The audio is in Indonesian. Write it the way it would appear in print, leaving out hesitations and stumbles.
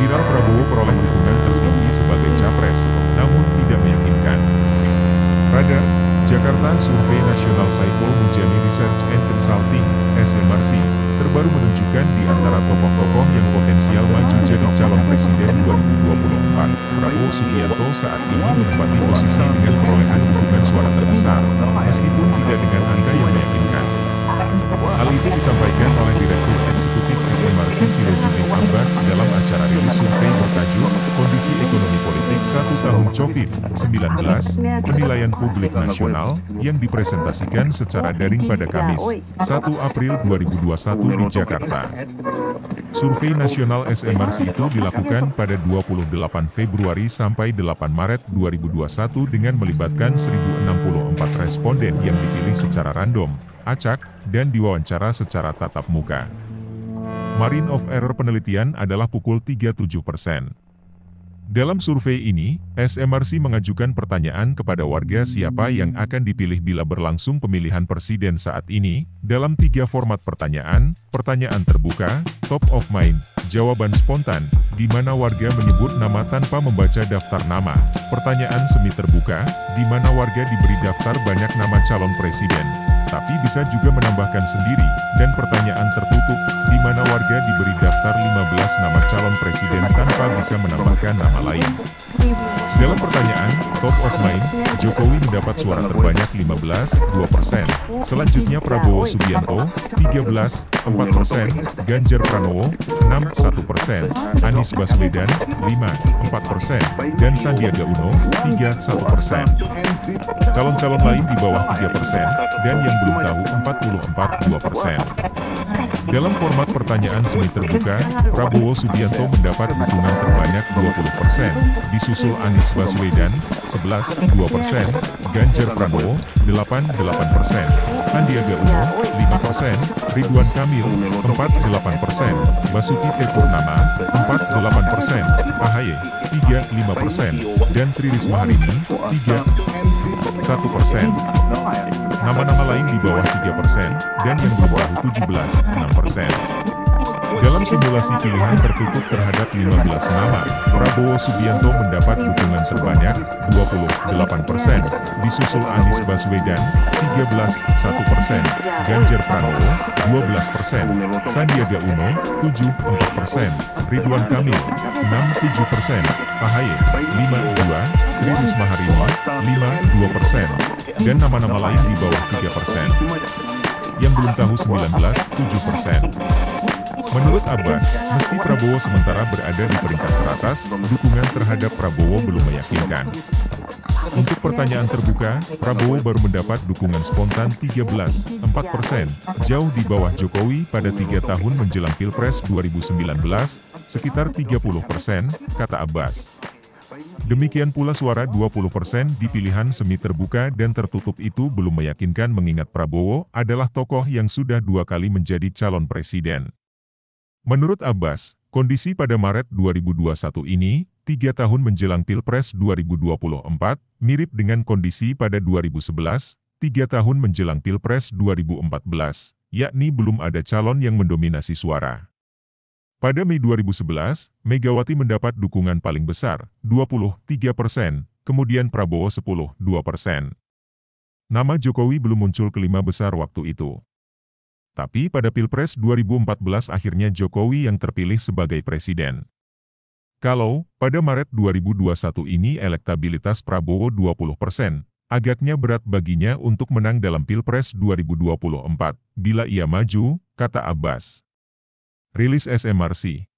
Viral Prabowo peroleh dukungan tertinggi sebagai capres, namun tidak meyakinkan. Radar, Jakarta. Survei Nasional Saiful Mujani Research and Consulting, SMRC, terbaru menunjukkan di antara tokoh-tokoh yang potensial maju jadi calon presiden 2024, Prabowo Subianto saat ini menempati posisi dengan perolehan dukungan suara terbesar, meskipun tidak dengan angka yang meyakinkan. Hal itu disampaikan oleh Direktur Eksekutif SMRC Sirojudin Abbas dalam acara rilis survei bertajuk Kondisi Ekonomi Politik 1 Tahun COVID-19, Penilaian Publik Nasional, yang dipresentasikan secara daring pada Kamis, 1 April 2021 di Jakarta. Survei nasional SMRC itu dilakukan pada 28 Februari sampai 8 Maret 2021 dengan melibatkan 1.064 responden yang dipilih secara random, acak, dan diwawancara secara tatap muka. Margin of error penelitian adalah pukul 37%. Dalam survei ini, SMRC mengajukan pertanyaan kepada warga siapa yang akan dipilih bila berlangsung pemilihan presiden saat ini, dalam 3 format pertanyaan: pertanyaan terbuka, top of mind, jawaban spontan, di mana warga menyebut nama tanpa membaca daftar nama, pertanyaan semi terbuka, di mana warga diberi daftar banyak nama calon presiden, tapi bisa juga menambahkan sendiri, dan pertanyaan tertutup, di mana warga diberi daftar 15 nama calon presiden tanpa bisa menambahkan nama lain. Dalam pertanyaan, top of mind, Jokowi mendapat suara terbanyak 15,2%, selanjutnya Prabowo Subianto, 13,4%, Ganjar Pranowo, 6,1%, Anies Baswedan, 5,4%, dan Sandiaga Uno, 3,1%. Calon-calon lain di bawah 3%, dan yang belum tahu 44,2%. Dalam format pertanyaan semi terbuka, Prabowo Subianto mendapat dukungan terbanyak 20%, disusul Anies Baswedan, 11,2%, Ganjar Pranowo, 8,8%, Sandiaga Uno, 5%, Ridwan Kamil, 4,8%, Basuki Cahayapurnama, 4,8%, AHY, 3,5%, dan Tri Risma hari ini, 3,1%. Nama-nama lain di bawah 3%, dan yang belum tahu 17,6%. Dalam simulasi pilihan tertutup terhadap 15 nama, Prabowo Subianto mendapat dukungan sebanyak 28%, disusul Anies Baswedan, 13,1%, Ganjar Pranowo, 12%, Sandiaga Uno, 7,4%, Ridwan Kamil, 6,7%, AHY, 5,2%, Tri Risma hari ini, 5,2%, dan nama-nama lain di bawah 3%. Yang belum tahu 19,7%. Menurut Abbas, meski Prabowo sementara berada di peringkat teratas, dukungan terhadap Prabowo belum meyakinkan. Untuk pertanyaan terbuka, Prabowo baru mendapat dukungan spontan 13,4%, jauh di bawah Jokowi pada 3 tahun menjelang Pilpres 2019, sekitar 30%, kata Abbas. Demikian pula suara 20% di pilihan semi terbuka dan tertutup itu belum meyakinkan mengingat Prabowo adalah tokoh yang sudah 2 kali menjadi calon presiden. Menurut Abbas, kondisi pada Maret 2021 ini, 3 tahun menjelang Pilpres 2024, mirip dengan kondisi pada 2011, 3 tahun menjelang Pilpres 2014, yakni belum ada calon yang mendominasi suara. Pada Mei 2011, Megawati mendapat dukungan paling besar, 23%, kemudian Prabowo 10,2%. Nama Jokowi belum muncul kelima besar waktu itu. Tapi pada Pilpres 2014 akhirnya Jokowi yang terpilih sebagai presiden. Kalau, pada Maret 2021 ini elektabilitas Prabowo 20%, agaknya berat baginya untuk menang dalam Pilpres 2024, bila ia maju, kata Abbas. Rilis SMRC.